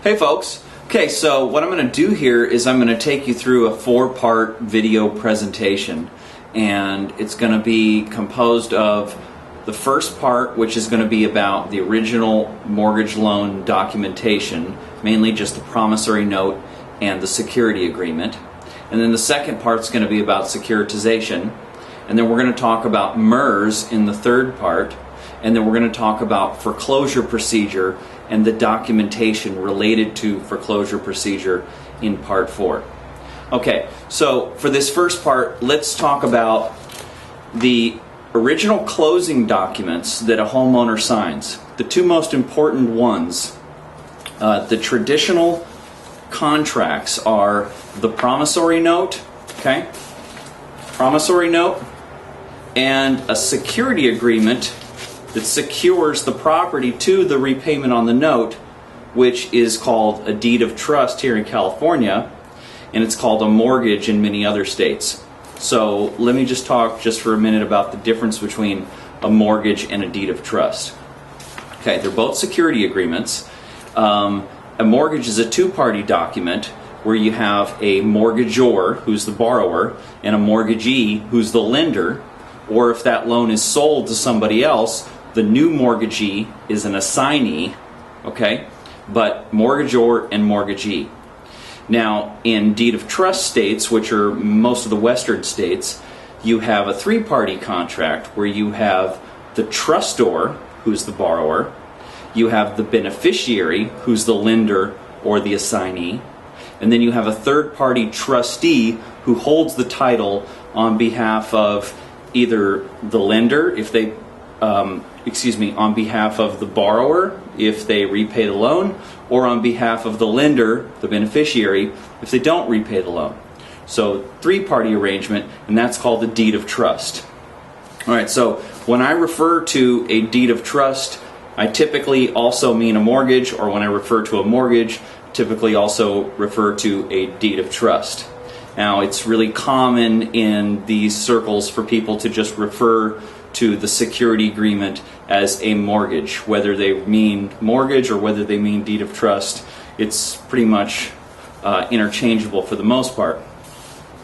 Hey folks. Okay, so what I'm going to do here is I'm going to take you through a 4-part video presentation, and it's going to be composed of the first part, which is going to be about the original mortgage loan documentation, mainly just the promissory note and the security agreement. And then the second part is going to be about securitization, and then we're going to talk about MERS in the third part, and then we're going to talk about foreclosure procedure and the documentation related to foreclosure procedure in part 4. Okay, so for this first part, let's talk about the original closing documents that a homeowner signs. The two most important ones, the traditional contracts, are the promissory note, okay? Promissory note, and a security agreement that secures the property to the repayment on the note, which is called a deed of trust here in California, and it's called a mortgage in many other states. So let me just talk just for a minute about the difference between a mortgage and a deed of trust. Okay, they're both security agreements. A mortgage is a two-party document where you have a mortgagor, who's the borrower, and a mortgagee, who's the lender, or if that loan is sold to somebody else, the new mortgagee is an assignee, okay? But mortgagor and mortgagee. Now, in deed of trust states, which are most of the western states, you have a three-party contract where you have the trustor, who's the borrower, you have the beneficiary, who's the lender or the assignee, and then you have a third-party trustee who holds the title on behalf of either the lender, if they on behalf of the borrower if they repay the loan, or on behalf of the lender, the beneficiary, if they don't repay the loan. So three-party arrangement, and that's called a deed of trust. Alright, so when I refer to a deed of trust, I typically also mean a mortgage, or when I refer to a mortgage, typically also refer to a deed of trust. Now, it's really common in these circles for people to just refer to the security agreement as a mortgage. Whether they mean mortgage or whether they mean deed of trust, it's pretty much interchangeable for the most part.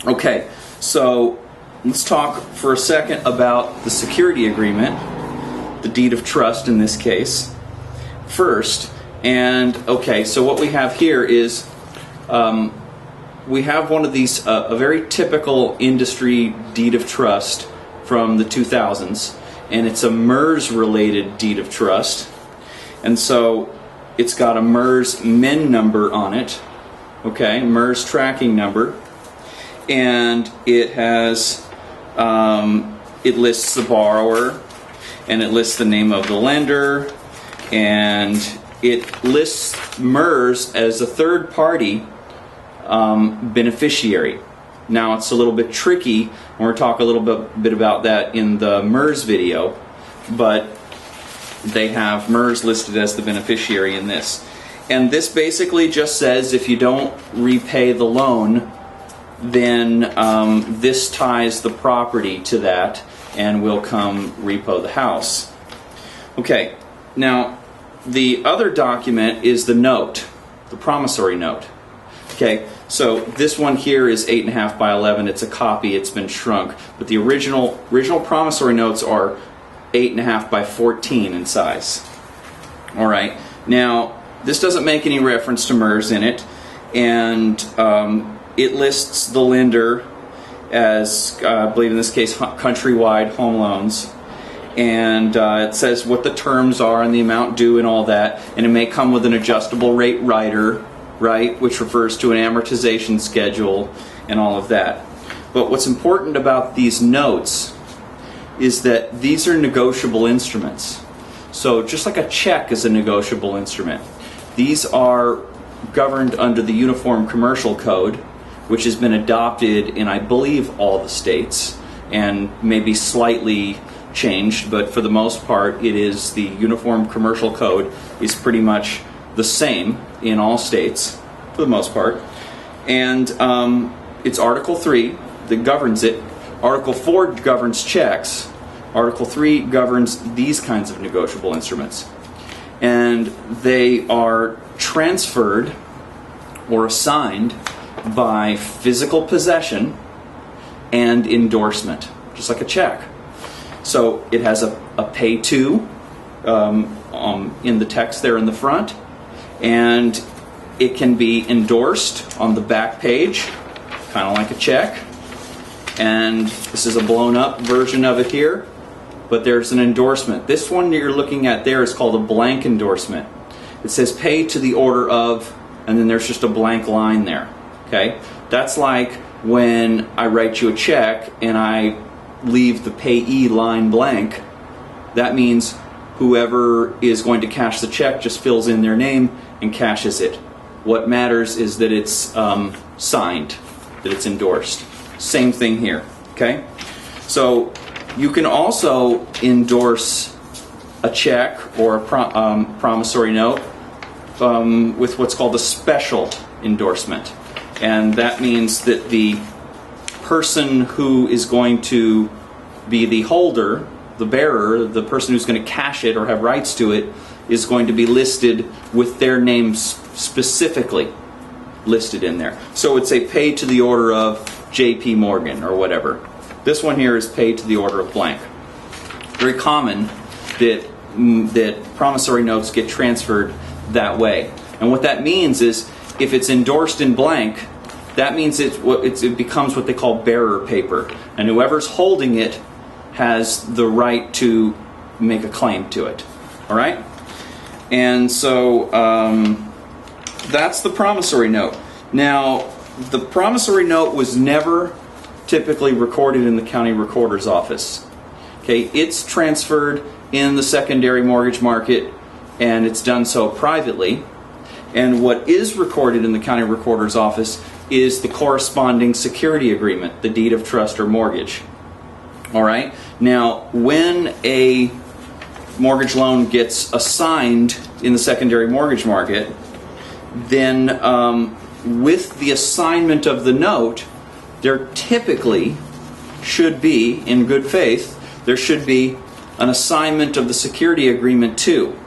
Okay, so let's talk for a second about the security agreement, the deed of trust in this case, first. And okay, so what we have here is we have one of these, a very typical industry deed of trust from the 2000s, and it's a MERS related deed of trust, and so it's got a MERS MIN number on it, okay, MERS tracking number, and it has it lists the borrower, and it lists the name of the lender, and it lists MERS as a third party beneficiary. Now, it's a little bit tricky, and we'll talk a little bit about that in the MERS video, but they have MERS listed as the beneficiary in this. And this basically just says if you don't repay the loan, then this ties the property to that, and we'll come repo the house. Okay, now the other document is the note, the promissory note. Okay, so this one here is 8.5 by 11. It's a copy. It's been shrunk, but the original promissory notes are 8.5 by 14 in size. All right. Now, this doesn't make any reference to MERS in it, and it lists the lender as, I believe in this case, Countrywide Home Loans, and it says what the terms are and the amount due and all that, and it may come with an adjustable rate rider, right, which refers to an amortization schedule and all of that. But what's important about these notes is that these are negotiable instruments. So just like a check is a negotiable instrument, these are governed under the Uniform Commercial Code, which has been adopted in, I believe, all the states, and maybe slightly changed, but for the most part it is the Uniform Commercial Code is pretty much the same in all states for the most part, and it's Article 3 that governs it. Article 4 governs checks. Article 3 governs these kinds of negotiable instruments. and they are transferred or assigned by physical possession and endorsement, just like a check. So it has a pay to in the text there in the front, and it can be endorsed on the back page, kind of like a check. And this is a blown up version of it here, but there's an endorsement. This one that you're looking at there is called a blank endorsement. It says pay to the order of, and then there's just a blank line there. Okay, that's like when I write you a check and I leave the payee line blank. That means whoever is going to cash the check just fills in their name and cashes it. What matters is that it's signed, that it's endorsed. Same thing here. Okay, so you can also endorse a check or a promissory note with what's called a special endorsement, and that means that the person who is going to be the holder, the bearer, the person who's going to cash it or have rights to it, is going to be listed with their name specifically listed in there. So it's a pay to the order of J.P. Morgan or whatever. This one here is pay to the order of blank. Very common that promissory notes get transferred that way. And what that means is if it's endorsed in blank, that means it becomes what they call bearer paper, and whoever's holding it has the right to make a claim to it. All right? And so that's the promissory note. Now, the promissory note was never typically recorded in the county recorder's office. Okay, it's transferred in the secondary mortgage market, and it's done so privately. And what is recorded in the county recorder's office is the corresponding security agreement, the deed of trust or mortgage. All right. Now, when a mortgage loan gets assigned in the secondary mortgage market, then with the assignment of the note, there typically should be, in good faith, there should be an assignment of the security agreement too.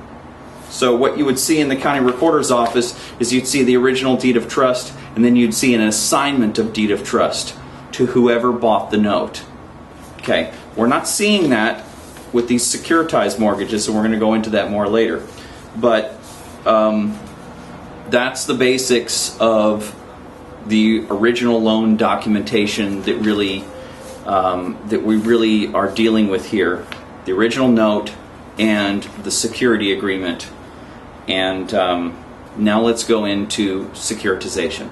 So what you would see in the county recorder's office is you'd see the original deed of trust, and then you'd see an assignment of deed of trust to whoever bought the note. Okay, we're not seeing that with these securitized mortgages, and we're going to go into that more later. But that's the basics of the original loan documentation that we really are dealing with here. The original note and the security agreement. And now let's go into securitization.